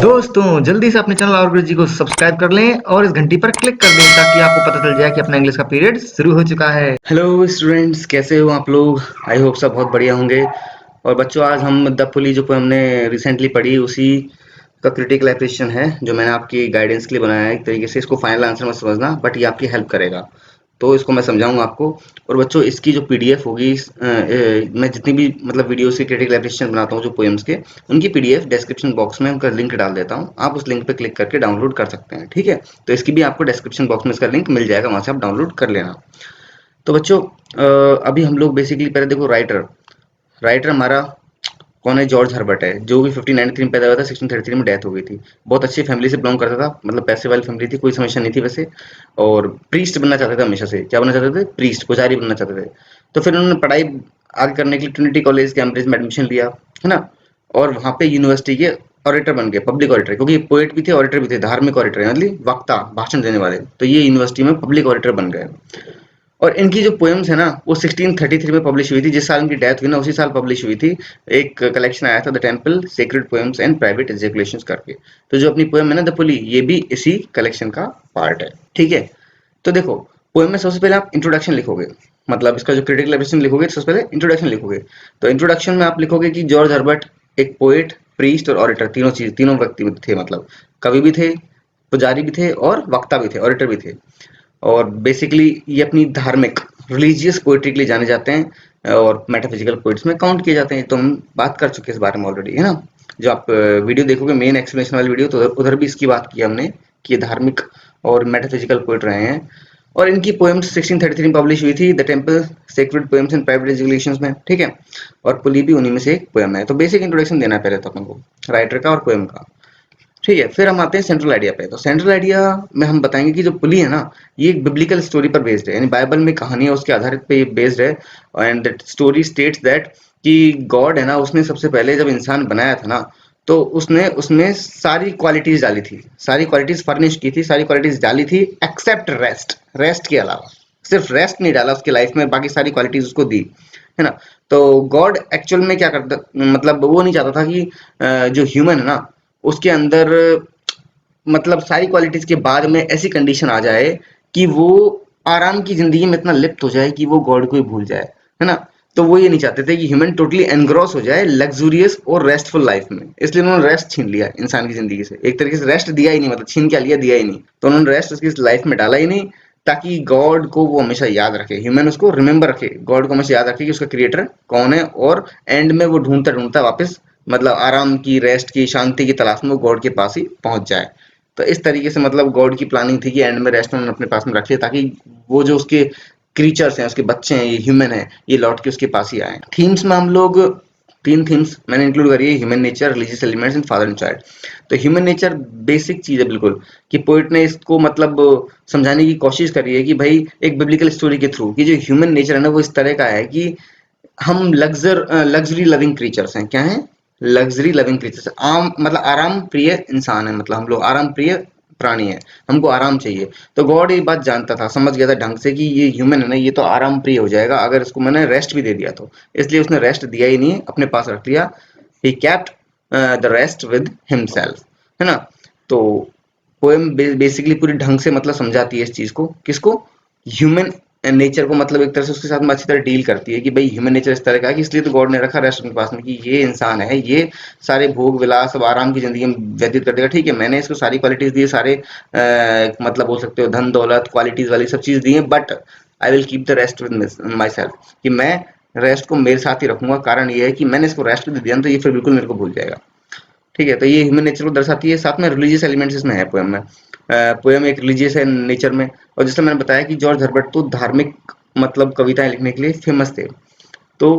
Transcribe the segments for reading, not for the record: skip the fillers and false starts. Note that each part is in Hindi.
दोस्तों जल्दी से अपने चैनल और गुरु जी को सब्सक्राइब कर लें और इस घंटी पर क्लिक कर दें ताकि आपको पता चल जाए कि अपना इंग्लिश का पीरियड शुरू हो चुका है। हेलो स्टूडेंट्स, कैसे हो आप लोग? आई होप सब बहुत बढ़िया होंगे। और बच्चों, आज हम द पुली जो हमने रिसेंटली पढ़ी उसी का क्रिटिकल एप्रिसिएशन है जो मैंने आपकी गाइडेंस के लिए बनाया है। एक तरीके से इसको फाइनल आंसर मत समझना, बट ये आपकी हेल्प करेगा, तो इसको मैं समझाऊंगा आपको। और बच्चों, इसकी जो पीडीएफ होगी, मैं जितनी भी मतलब वीडियोस की क्रिटिकल एप्रिसिएशन बनाता हूँ जो पोएम्स के, उनकी पीडीएफ डिस्क्रिप्शन बॉक्स में उनका लिंक डाल देता हूँ। आप उस लिंक पे क्लिक करके डाउनलोड कर सकते हैं, ठीक है? तो इसकी भी आपको डिस्क्रिप्शन बॉक्स में इसका लिंक मिल जाएगा, वहां से आप डाउनलोड कर लेना। तो बच्चों, अभी हम लोग बेसिकली पहले देखो, राइटर राइटर हमारा कौन है? जॉर्ज हर्बर्ट है, जो भी 1593 में पैदा हुआ था, 1633 में डेथ हो गई थी। बहुत अच्छी फैमिली से बिलोंग करता था, मतलब पैसे वाली फैमिली थी, कोई समस्या नहीं थी वैसे। और प्रीस्ट बनना चाहते थे हमेशा से। क्या बनना चाहते थे? प्रीस्ट, पुजारी बनना चाहते थे। तो फिर उन्होंने पढ़ाई आगे करने के लिए ट्रिनिटी कॉलेज कैम्ब्रिज में एडमिशन लिया, है ना? और वहाँ पे यूनिवर्सिटी के ऑडिटर बन गए, पब्लिक ऑडिटर, क्योंकि पोएट भी थे, ऑडिटर भी थे, धार्मिक ऑडिटर मतलब वक्ता, भाषण देने वाले। तो ये यूनिवर्सिटी में पब्लिक ऑडिटर बन गए। और इनकी जो पोएम्स है ना, वो 1633 में पब्लिश हुई थी, जिस साल इनकी डेथ हुई ना, उसी साल पब्लिश हुई थी। एक कलेक्शन आया था, the temple sacred poems and private ejaculations करके। तो जो अपनी पोएम है ना द पुली, ये भी इसी कलेक्शन का पार्ट है, ठीक है? तो देखो, पोएम में सबसे पहले आप इंट्रोडक्शन लिखोगे, मतलब इसका जो क्रिटिकल एप्रिसिएशन लिखोगे तो सबसे पहले इंट्रोडक्शन लिखोगे। तो इंट्रोडक्शन में आप लिखोगे कि जॉर्ज हर्बर्ट एक पोएट, प्रीस्ट और ऑडिटर, तीनों व्यक्ति थे, मतलब कवि भी थे, पुजारी भी थे और वक्ता भी थे, ऑडिटर भी थे। और बेसिकली ये अपनी धार्मिक, रिलीजियस पोएट्री के लिए जाने जाते हैं और मेटाफिजिकल पोइट्स में काउंट किए जाते हैं। तो हम बात कर चुके हैं इस बारे में ऑलरेडी, है ना? जो आप वीडियो देखोगे, मेन एक्सप्लेनेशन वाली वीडियो, तो उधर भी इसकी बात की हमने कि ये धार्मिक और मेटाफिजिकल पोएट रहे हैं। और इनकी पोएम्स 1633 में पब्लिश हुई थी, the temple sacred poems and private regulations में, ठीक है? और पुली भी उन्हीं में से एक पोएम है। तो बेसिक इंट्रोडक्शन देना है पहले तो अपन को राइटर का और पोएम का, ठीक है? फिर हम आते हैं सेंट्रल आइडिया पे। तो सेंट्रल आइडिया में हम बताएंगे कि जो पुली है ना, ये एक बिब्लिकल स्टोरी पर बेस्ड है, यानी बाइबल में कहानी है उसके आधारित पे ये बेस्ड है। And that story states that कि गॉड है ना, उसने सबसे पहले जब इंसान बनाया था ना, तो उसने उसमें सारी क्वालिटीज डाली थी, सारी क्वालिटीज फर्निश की थी, सारी क्वालिटीज डाली थी, एक्सेप्ट रेस्ट, रेस्ट के अलावा। सिर्फ रेस्ट नहीं डाला उसकी लाइफ में, बाकी सारी क्वालिटीज उसको दी, है ना? तो गॉड एक्चुअल में क्या करता, मतलब वो नहीं चाहता था कि जो ह्यूमन है ना, उसके अंदर मतलब सारी क्वालिटीज के बाद में ऐसी कंडीशन आ जाए कि वो आराम की जिंदगी में इतना लिप्त हो जाए कि वो गॉड को ही भूल जाए, है ना? तो वो ये नहीं चाहते थे कि ह्यूमन टोटली एनग्रॉस हो जाए लग्जूरियस और रेस्टफुल लाइफ में, इसलिए उन्होंने रेस्ट छीन लिया इंसान की जिंदगी से। एक तरीके से रेस्ट दिया ही नहीं, मतलब छीन क्या लिया, दिया ही नहीं। तो उन्होंने रेस्ट उसकी लाइफ में डाला ही नहीं, ताकि गॉड को वो हमेशा याद रखे, ह्यूमन उसको रिमेम्बर रखे, गॉड को हमेशा याद रखे कि उसका क्रिएटर कौन है। और एंड में वो ढूंढता ढूंढता वापस, मतलब आराम की, रेस्ट की, शांति की तलाश में वो गॉड के पास ही पहुंच जाए। तो इस तरीके से मतलब गॉड की प्लानिंग थी कि एंड में रेस्ट उन्होंने अपने पास में रख लिया, ताकि वो जो उसके क्रीचर्स हैं, उसके बच्चे हैं, ये ह्यूमन है, ये लौट के उसके पास ही आए। थीम्स में हम लोग तीन थीम्स मैंने इंक्लूड करी है, human nature, religious elements and father and child. तो ह्यूमन नेचर बेसिक चीज है बिल्कुल, कि पोइट ने इसको मतलब समझाने की कोशिश करी है कि भाई एक बिब्लिकल स्टोरी के थ्रू कि जो ह्यूमन नेचर है ना, वो इस तरह का है कि हम लग्जरी लविंग क्रीचर्स हैं। क्या है? लग्जरी लविंग क्रीचर्स, आम मतलब आराम प्रिय इंसान है, मतलब हम लोग आराम प्रिय प्राणी है, हमको आराम चाहिए। तो गॉड ये बात जानता था, समझ गया था ढंग से कि ये ह्यूमन है ना, ये तो आराम प्रिय हो जाएगा अगर इसको मैंने रेस्ट भी दे दिया तो। इसलिए उसने रेस्ट दिया ही नहीं, अपने पास रख लिया। He kept the rest with himself, है ना? तो पोएम बेसिकली पूरी ढंग से मतलब समझाती है इस चीज को, किसको? ह्यूमन नेचर को, मतलब एक तरह से उसके साथ में अच्छी तरह डील करती है कि भाई ह्यूमन नेचर इस तरह का है कि इसलिए तो गॉड ने रखा रेस्ट अपने पास में, कि ये इंसान है, ये सारे भोग विलास सब आराम की जिंदगी में व्यतीत कर देगा, ठीक है? मैंने इसको सारी क्वालिटीज दी, सारे मतलब बोल सकते हो धन दौलत क्वालिटीज वाली सब चीज दी है, but I will keep the rest with my self, कि मैं रेस्ट को मेरे साथ ही रखूंगा। कारण ये है कि मैंने इसको रेस्ट भी दे दिया तो ये फिर बिल्कुल मेरे को भूल जाएगा, ठीक है? तो ये ह्यूमन नेचर को दर्शाती है। साथ में रिलीजियस एलिमेंट्स इसमें है पोएम में। पोएम एक रिलीजियस है नेचर में। और जैसे मैंने बताया कि जॉर्ज हर्बर्ट तो धार्मिक मतलब कविताएं लिखने के लिए फेमस थे। तो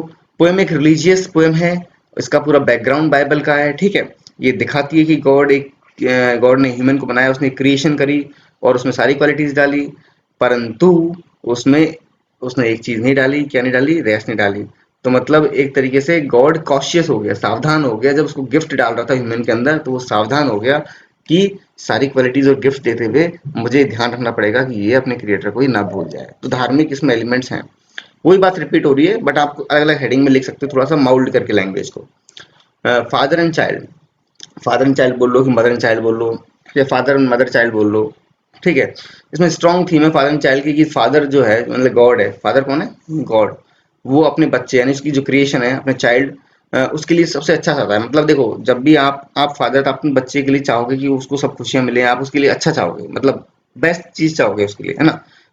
पोएम एक रिलीजियस पोएम है, इसका पूरा बैकग्राउंड बाइबल का है, ठीक है? ये दिखाती है कि गॉड ने ह्यूमन को बनाया, उसने क्रिएशन करी और उसमें सारी क्वालिटीज डाली, परंतु उसमें उसने एक चीज नहीं डाली। क्या नहीं डाली? रेस्ट नहीं डाली। तो मतलब एक तरीके से गॉड कॉशियस हो गया, सावधान हो गया, जब उसको गिफ्ट डाल रहा था ह्यूमन के अंदर, तो वो सावधान हो गया कि सारी क्वालिटीज और गिफ्ट देते हुए मुझे ध्यान रखना पड़ेगा कि ये अपने क्रिएटर को ही ना भूल जाए। तो धार्मिक इसमें एलिमेंट्स हैं, वही बात रिपीट हो रही है, बट आप अलग अलग हेडिंग में लिख सकते हो, थोड़ा सा माउल्ड करके लैंग्वेज को। Father and child. Father and child बोल लो कि मदर एंड चाइल्ड बोल लो या फादर एंड मदर चाइल्ड बोल लो, ठीक है। इसमें स्ट्रॉन्ग थीम है फादर एंड चाइल्ड की कि फादर जो है मतलब गॉड है, फादर कौन है, गॉड। वो अपने बच्चे यानी उसकी जो क्रिएशन है अपने चाइल्ड, उसके लिए सबसे अच्छा चाहता है। मतलब देखो जब भी आप फादर तो अपने बच्चे के लिए चाहोगे कि उसको सब खुशियां मिले, आप उसके लिए अच्छा चाहोगे, मतलब बेस्ट चीज चाहोगे उसके लिए, है ना,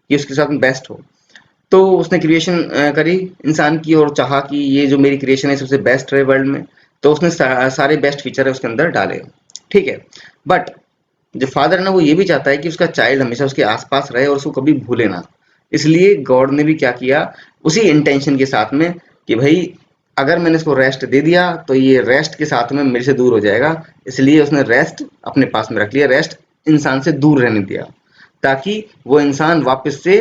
कि उसके साथ बेस्ट हो। तो उसने क्रिएशन करी इंसान की और चाहा कि ये जो मेरी क्रिएशन है सबसे बेस्ट रहे वर्ल्ड में, तो उसने सारे बेस्ट फीचर है उसके अंदर डाले, ठीक है। बट जो फादर है ना वो ये भी चाहता है कि उसका चाइल्ड हमेशा उसके आसपास रहे और उसको कभी भूले ना। इसलिए गॉड ने भी क्या किया, उसी इंटेंशन के साथ में कि भाई अगर मैंने इसको रेस्ट दे दिया तो ये रेस्ट के साथ में मेरे से दूर हो जाएगा, इसलिए उसने रेस्ट अपने पास में रख लिया, रेस्ट इंसान से दूर रहने दिया, ताकि वो इंसान वापस से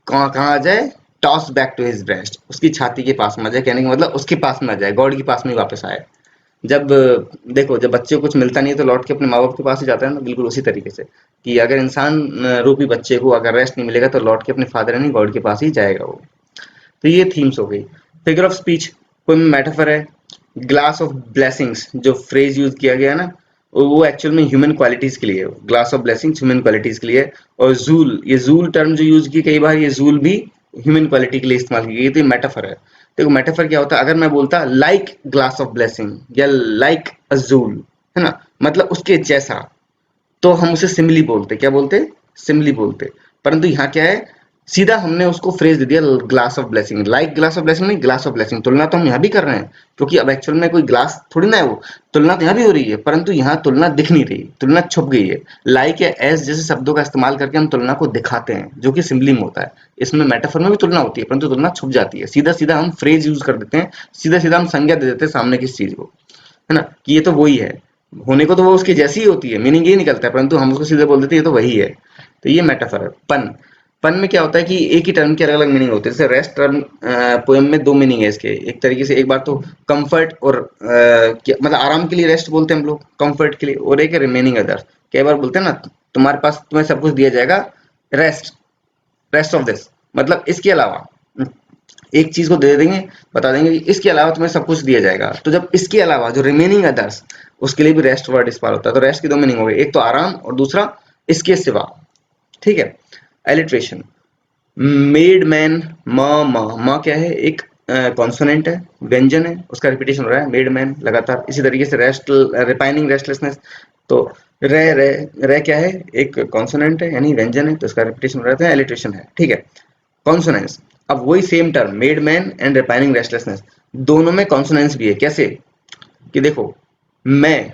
कहाँ कहाँ आ जाए, toss back to his breast, उसकी छाती के पास में आ जाए, कहने का मतलब उसके पास में आ जाए, गॉड के पास में ही वापस आए। जब देखो जब बच्चे को कुछ मिलता नहीं है तो लौट के अपने माँ बाप के पास ही जाता है ना, बिल्कुल उसी तरीके से कि अगर इंसान रूपी बच्चे को अगर रेस्ट नहीं मिलेगा तो लौट के अपने फादर यानी गॉड के पास ही जाएगा वो। तो ये थीम्स हो गई। फिगर ऑफ स्पीच कोई मेटाफर है। ग्लास ऑफ ब्लेसिंग्स जो फ्रेज यूज किया गया है ना, वो एक्चुअल में ह्यूमन क्वालिटीज के लिए है, glass of blessings human qualities के लिए है। और जूल, ये जूल टर्म जो यूज की कई बार, ये जूल भी ह्यूमन क्वालिटी के लिए इस्तेमाल की गई, तो ये मेटाफर है। देखो मेटाफर क्या होता है, अगर मैं बोलता लाइक ग्लास ऑफ ब्लेसिंग या लाइक अ जूल, है ना, मतलब उसके जैसा, तो हम उसे सिमिली बोलते, क्या बोलते, सिमिली बोलते। परंतु यहाँ क्या है, सीधा हमने उसको फ्रेज दे दिया glass of blessing, like glass of blessing नहीं, ग्लास ऑफ ब्लेसिंग। तुलना तो हम यहाँ भी कर रहे हैं क्योंकि अब एक्चुअल में कोई ग्लास थोड़ी ना है वो, तुलना तो यहाँ भी हो रही है, परंतु यहाँ तुलना दिख नहीं रही, तुलना छुप गई है। लाइक या एस जैसे शब्दों का इस्तेमाल करके हम तुलना को दिखाते हैं, जो कि सिंबली में होता है। इसमें मेटाफर में भी तुलना होती है परंतु तुलना छुप जाती है, सीधा सीधा हम फ्रेज यूज कर देते हैं, सीधा सीधा हम संज्ञा दे देते हैं सामने किस चीज को, है ना, कि ये तो वही है। होने को तो वो उसकी जैसी ही होती है, मीनिंग ये निकलता है, परंतु हम उसको सीधे बोल देते हैं ये तो वही है। तो ये मेटाफर है। पन, पन में क्या होता है कि एक ही टर्म के अलग अलग मीनिंग होते हैं। जैसे रेस्ट टर्म पोएम में दो मीनिंग है इसके, एक तरीके से एक बार तो कंफर्ट और मतलब आराम के लिए रेस्ट बोलते हैं हम लोग, कंफर्ट के लिए, और एक रिमेनिंग अदर्स। कई बार बोलते हैं ना तुम्हारे पास तुम्हें सब कुछ दिया जाएगा, रेस्ट, रेस्ट ऑफ दिस, मतलब इसके अलावा एक चीज को दे देंगे, बता देंगे कि इसके अलावा तुम्हें सब कुछ दिया जाएगा। तो जब इसके अलावा जो रिमेनिंग अदर्स, उसके लिए भी रेस्ट वर्ड इस्तेमाल होता है। तो रेस्ट की दो मीनिंग हो गई, एक तो आराम और दूसरा इसके सिवा, ठीक है। एलिट्रेशन, मेड मैन, म क्या है, एक कॉन्सोनेंट है, व्यंजन है, उसका रिपीटेशन हो रहा है, मेड मैन लगातार। इसी तरीके से रेस्ट, रिपाइनिंग रेस्टलेसनेस, तो रे रे रे क्या है, एक कॉन्सोनेंट है यानी व्यंजन है, तो इसका रिपीटेशन हो रहा है, एलिट्रेशन है, ठीक है। कॉन्सोनेंस, अब वही same term made man and repairing restlessness, दोनों में कॉन्सोनेंस भी है। कैसे कि देखो मैं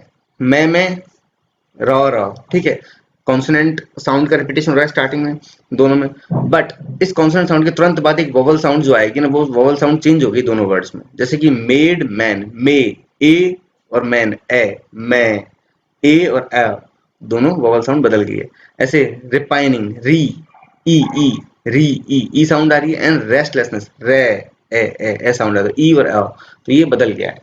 र, ठीक है, कॉन्सोनेंट साउंड का रिपीटेशन हो रहा है स्टार्टिंग में दोनों में, बट इस कॉन्सोनेंट साउंड के तुरंत बाद एक वोवल साउंड जो आएगी ना, वो वोवल साउंड चेंज होगी दोनों वर्ड्स में। जैसे कि मेड मैन, मे ए, और मैन ए, मैं, ए और अ दोनों वोवल साउंड बदल गई है। ऐसे रिपाइनिंग, री, ई री, ई साउंड आ रही है, एंड रेस्टलेसनेस, रे, ए साउंड आ रहा है, ई और अ, तो ये बदल गया है।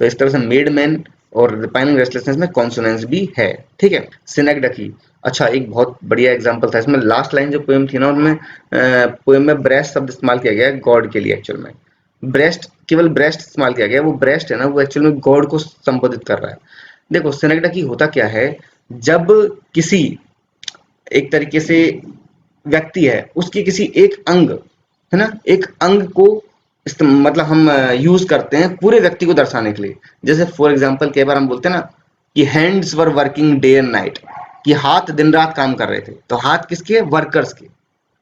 तो इस तरह से मेड मैन और रिपाइनिंग रेस्टलेसनेस में कॉन्सोनेंस भी है, ठीक है। सिनेक्डकी, अच्छा एक बहुत बढ़िया एग्जांपल था इसमें, लास्ट लाइन जो पोएम थी ना उनमें, पोएम में ब्रेस्ट शब्द इस्तेमाल किया गया है गॉड के लिए। एक्चुअल में ब्रेस्ट, केवल ब्रेस्ट इस्तेमाल किया गया है, वो ब्रेस्ट है ना वो एक्चुअल में गॉड को संबोधित कर रहा है। देखो सिनेक्डकी होता क्या है, जब किसी एक तरीके से व्यक्ति है, उसके किसी एक अंग, है ना, एक अंग को मतलब हम यूज करते हैं पूरे व्यक्ति को दर्शाने के लिए। जैसे फॉर एग्जांपल कई बार हम बोलते हैं ना कि hands were working day and night, कि हाथ दिन रात काम कर रहे थे। तो हाथ किसके, वर्कर्स के,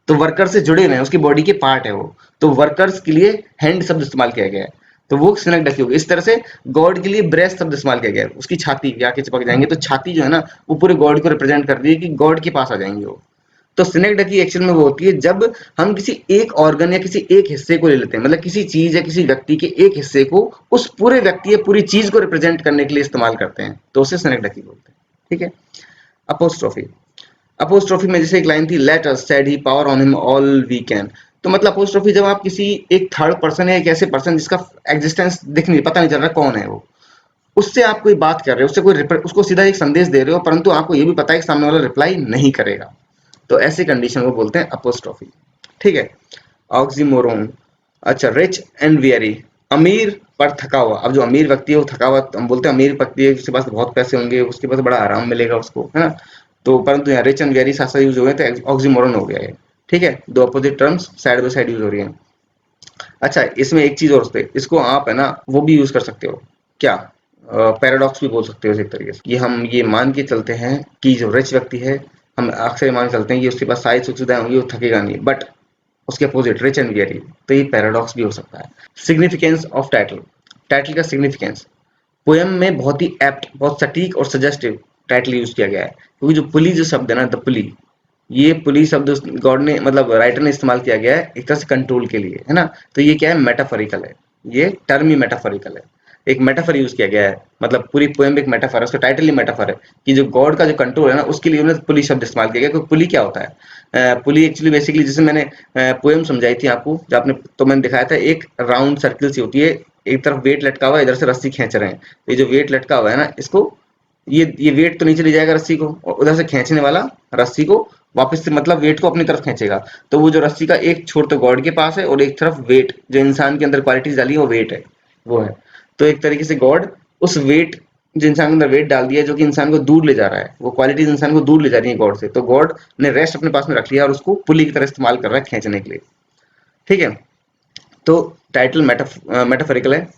तो वर्कर से जुड़े हुए हैं, उसकी बॉडी के पार्ट है वो, तो वर्कर्स के लिए हैंड शब्द इस्तेमाल किया गया है, तो वो सिनक ढकी होगी। इस तरह से गॉड के लिए ब्रेस्ट शब्द इस्तेमाल किया गया है, उसकी छाती आके चिपक जाएंगे, तो छाती जो है ना वो पूरे गॉड को रिप्रेजेंट कर रही है कि गॉड के पास आ जाएंगे वो। तो सिनेक ढकी एक्चुअल में वो होती है जब हम किसी एक ऑर्गन या किसी एक हिस्से को ले लेते हैं, मतलब किसी चीज या किसी व्यक्ति के एक हिस्से को उस पूरे व्यक्ति या पूरी चीज को रिप्रेजेंट करने के लिए इस्तेमाल करते हैं, तो उसे सिनेक ढकी बोलते हैं, ठीक है। अपोस्ट्रोफी, अपोस्ट्रोफी में जैसे एक लाइन थी, let us said he power on him all we can, तो मतलब अपोस्ट्रोफी जब आप किसी एक थर्ड पर्सन या एक ऐसे पर्सन जिसका एग्जिस्टेंस दिख नहीं, पता नहीं चल रहा कौन है वो, उससे आप कोई बात कर रहे हो, उससे कोई उसको सीधा एक संदेश दे रहे हो, परंतु आपको ये भी पता है कि सामने वाला रिप्लाई नहीं करेगा, तो ऐसी कंडीशन को बोलते हैं अपोस्ट्रोफी, ठीक है। ऑक्सीमोरोन, अच्छा रिच एंड वेरी, अमीर पर थका हुआ। अब जो अमीर व्यक्ति है वो थका हुआ, हम बोलते हैं अमीर व्यक्ति है, उसके पास बहुत पैसे होंगे, उसके पास बड़ा आराम मिलेगा उसको, है ना। तो परंतु यहाँ रिच एंड वेरी साथ साथ यूज हो गए तो ऑक्सीमोरन हो गया है। ठीक है, दो opposite terms side by side use हो रही है। अच्छा, इसमें एक चीज और उस पे, इसको आप है ना वो भी यूज कर सकते हो, क्या, पैराडॉक्स भी बोल सकते हो एक तरीके से। ये हम ये मान के चलते हैं कि जो रिच व्यक्ति है, हम अक्सर ये मान के चलते हैं कि उसके पास सारी सुख सुविधाएं होंगी, वो थकेगा नहीं, बट उसके अपोजिट रिच एंड वेरी, तो ये पैराडॉक्स भी हो सकता है। सिग्निफिकेंस ऑफ टाइटल, टाइटल का सिग्निफिकेंस, पोयम में बहुत ही एप्ट, बहुत सटीक और सजेस्टिव टाइटल यूज किया गया है, क्योंकि जो पुली जो शब्द है ना, द पुली, ये पुली शब्द गॉड ने मतलब राइटर ने इस्तेमाल किया गया है एक तरह से कंट्रोल के लिए, है ना। तो ये क्या है, मेटाफोरिकल है, ये टर्म ही मेटाफोरिकल है, एक मेटाफर यूज किया गया है, मतलब पूरी पोएम एक मेटाफर है, उसका टाइटल ही मेटाफर है कि जो गॉड का जो कंट्रोल है ना, उसके लिए उन्होंने पुली शब्द इस्तेमाल किया गया। क्योंकि पुली क्या होता है, पुली एक्चुअली बेसिकली, जैसे मैंने पोएम समझाई थी आपको, जो आपने तो मैंने दिखाया था, एक राउंड सर्किल सी होती है, एक तरफ वेट लटका हुआ है, इधर से रस्सी खींच रहे हैं, तो ये जो वेट लटका हुआ है ना, इसको ये वेट तो नीचे ले जाएगा रस्सी को, और उधर से खींचने वाला रस्सी को वापस से मतलब वेट को अपनी तरफ खींचेगा। तो वो जो रस्सी का एक छोर तो गॉड के पास है, और एक तरफ वेट, जो इंसान के अंदर क्वालिटीज डाली है वो वेट है, वो है। तो एक तरीके से गॉड उस वेट, जो इंसान के अंदर वेट डाल दिया है, जो कि इंसान को दूर ले जा रहा है, वो क्वालिटीज इंसान को दूर ले जा रही है गॉड से, तो गॉड ने रेस्ट अपने पास में रख लिया और उसको पुली की तरह इस्तेमाल कर रहा है खींचने के लिए। ठीक है, तो टाइटल मेटाफोरिकल है,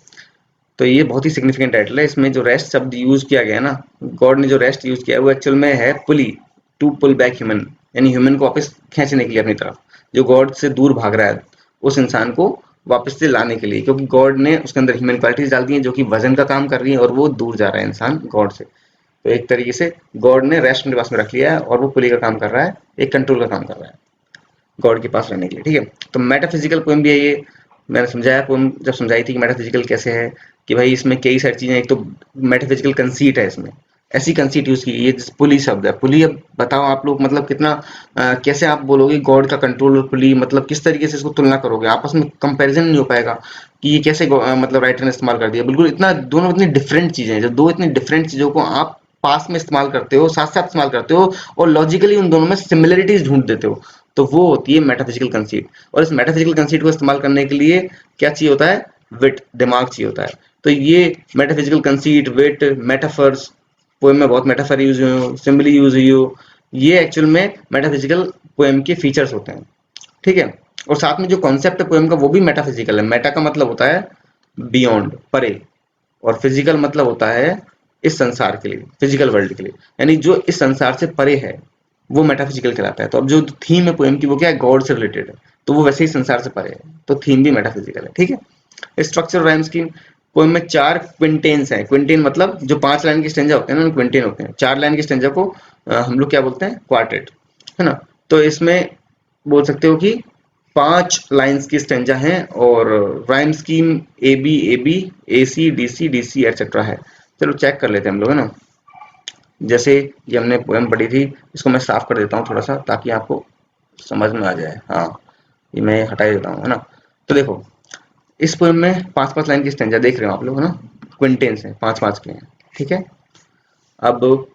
तो ये बहुत ही सिग्निफिकेंट टाइटल है। इसमें जो रेस्ट शब्द यूज किया गया है ना, गॉड ने जो रेस्ट यूज किया है वो एक्चुअल में है पुली, टू पुल बैक ह्यूमन, यानी ह्यूमन को वापस खींचने के लिए अपनी तरफ, जो गॉड से दूर भाग रहा है उस इंसान को वापस से लाने के लिए, क्योंकि गॉड ने उसके अंदर ह्यूमन क्वालिटीज डाल दी हैं जो कि वजन का काम कर रही है, और वो दूर जा रहा है इंसान गॉड से। तो एक तरीके से गॉड ने रेस्ट अपने पास में रख लिया है, और वो पुली का काम कर रहा है, एक कंट्रोल का काम कर रहा है गॉड के पास रहने के लिए। ठीक है, तो मेटाफिजिकल पोएम भी है ये। मैंने समझाया पोएम जब समझाई थी कि मेटाफिजिकल कैसे है, कि भाई इसमें कई सारी चीजें, एक तो मेटाफिजिकल कंसीट है, इसमें ऐसी कंसीट यूज की, ये पुली शब्द है, पुली, अब बताओ आप लोग मतलब कितना कैसे आप बोलोगे गॉड का कंट्रोल और पुली, मतलब किस तरीके से इसको तुलना करोगे, आपस में कंपैरिजन नहीं हो पाएगा कि ये कैसे मतलब राइटर ने इस्तेमाल कर दिया। बिल्कुल इतना, दोनों इतनी डिफरेंट चीजें हैं, जब दो इतनी डिफरेंट चीजों को आप पास में इस्तेमाल करते हो, साथ साथ इस्तेमाल करते हो, और लॉजिकली उन दोनों में सिमिलरिटीज ढूंढ देते हो, तो वो होती है मेटाफिजिकल कंसीट। और इस मेटाफिजिकल कंसीट को इस्तेमाल करने के लिए क्या चाहिए होता है, विट, दिमाग चाहिए होता है। तो ये मेटाफिजिकल कंसीट, विट, मेटाफर्स, पोएम में बहुत मेटाफर यूज हुए हो, सिंबली यूज हुई हो, ये एक्चुअल में मेटाफिजिकल पोएम के फीचर्स होते हैं। ठीक है, और साथ में जो कॉन्सेप्ट है पोएम का वो भी मेटाफिजिकल है। मेटा का मतलब होता है बियॉन्ड, परे, और फिजिकल मतलब होता है इस संसार के लिए, फिजिकल वर्ल्ड के लिए, यानी जो इस संसार से परे है वो मेटाफिजिकल कहलाता है। तो अब जो थीम है पोएम की वो क्या है, गॉड से रिलेटेड है, तो वो वैसे ही संसार से परे है, तो थीम भी मेटाफिजिकल है। ठीक है, स्ट्रक्चर राइम स्कीम, पोएम में 4 क्विंटेन्स हैं। क्विंटेन मतलब जो 5 लाइन के स्टेंजा होते हैं ना, क्विंटेन होते हैं। 4 लाइन के स्टेंजा को हम लोग क्या बोलते हैं, क्वार्टेट, है ना। तो इसमें बोल सकते हो कि 5 लाइन्स की स्टेंजा हैं, और rhyme scheme A B A C D C etcetera है। चलो चेक कर लेते हैं हम लोग, है ना। जैसे ये हमने पोएम पढ़ी थी, इसको मैं साफ कर देता हूँ थोड़ा सा ताकि आपको समझ में आ जाए। हाँ, ये मैं हटा देता हूँ, है ना। तो देखो, इस पोएम में 5-5 लाइन की स्टेंजा देख रहे हो आप लोग, है ना, क्विंटेन्स हैं, 5-5 के हैं। ठीक है, अब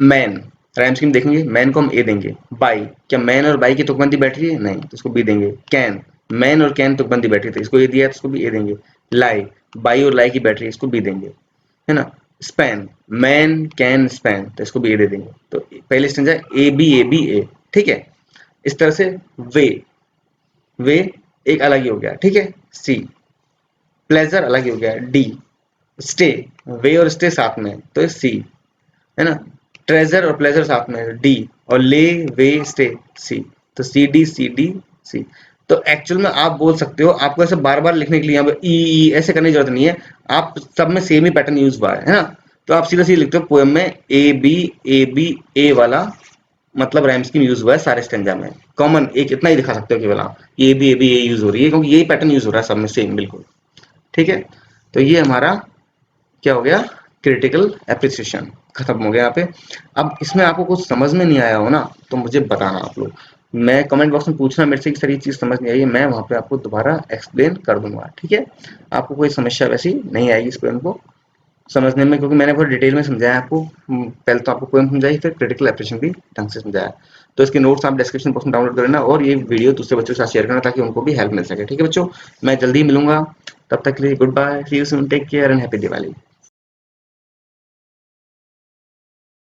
मैन, राइम स्कीम देखेंगे, मैन को हम ए देंगे। बाई, क्या मैन और बाई की तुकबंदी बैठ रही है, नहीं, तो इसको बी देंगे। कैन, मैन और कैन तुकबंदी बैठ रही है, तो इसको ए दिया है, तो इसको भी ए देंगे। लाई, बाई और लाई की बैठ रही है, इसको बी देंगे, है ना। स्पैन, मैन कैन स्पैन, तो इसको भी ए दे देंगे। तो पहले स्टेंजा ए बी ए। ठीक है, इस तरह से वे, वे एक अलग ही हो गया। ठीक है, सी, प्लेजर अलग ही हो गया, डी, स्टे, वे और स्टे साथ में, तो सी, है ना। ट्रेजर और प्लेजर साथ में, डी, और ले, वे, स्टे, सी, तो सी डी सी। तो एक्चुअल में आप बोल सकते हो, आपको ऐसे बार बार लिखने के लिए यहाँ पे ई ऐसे करने की जरूरत नहीं है, आप सब में सेम ही पैटर्न यूज हुआ है ना। तो आप सीधा सीधा लिखते हो पोएम में ए बी ए वाला मतलब राइम स्कीम यूज हुआ है सारे स्टेंजा में, कॉमन एक इतना ही दिखा सकते हो केवल आप, ए बी ए यूज हो रही है, क्योंकि यही पैटर्न यूज हो रहा है सब में सेम बिल्कुल। ठीक है, तो ये हमारा क्या हो गया, क्रिटिकल एप्रिसिएशन खत्म हो गया यहाँ पे। अब इसमें आपको कुछ समझ में नहीं आया हो ना, तो मुझे बताना आप लोग, मैं कमेंट बॉक्स में पूछना मेरे से कि सर ये चीज समझ नहीं आई है, मैं वहां पे आपको दोबारा एक्सप्लेन कर दूंगा। ठीक है, आपको कोई समस्या वैसी नहीं आएगी इस पोएम को समझने में, क्योंकि मैंने बहुत डिटेल में समझाया आपको। पहले तो आपको पोएम समझाई, फिर क्रिटिकल एप्रिसिएशन भी ढंग से समझाया। तो इसके नोट्स आप डिस्क्रिप्शन बॉक्स में डाउनलोड कर लेना और ये वीडियो दूसरे बच्चों के साथ शेयर करना ताकि उनको भी हेल्प मिल सके। ठीक है बच्चों, मैं जल्दी ही मिलूंगा, तब तक के लिए good bye, see you soon, take care and happy Diwali.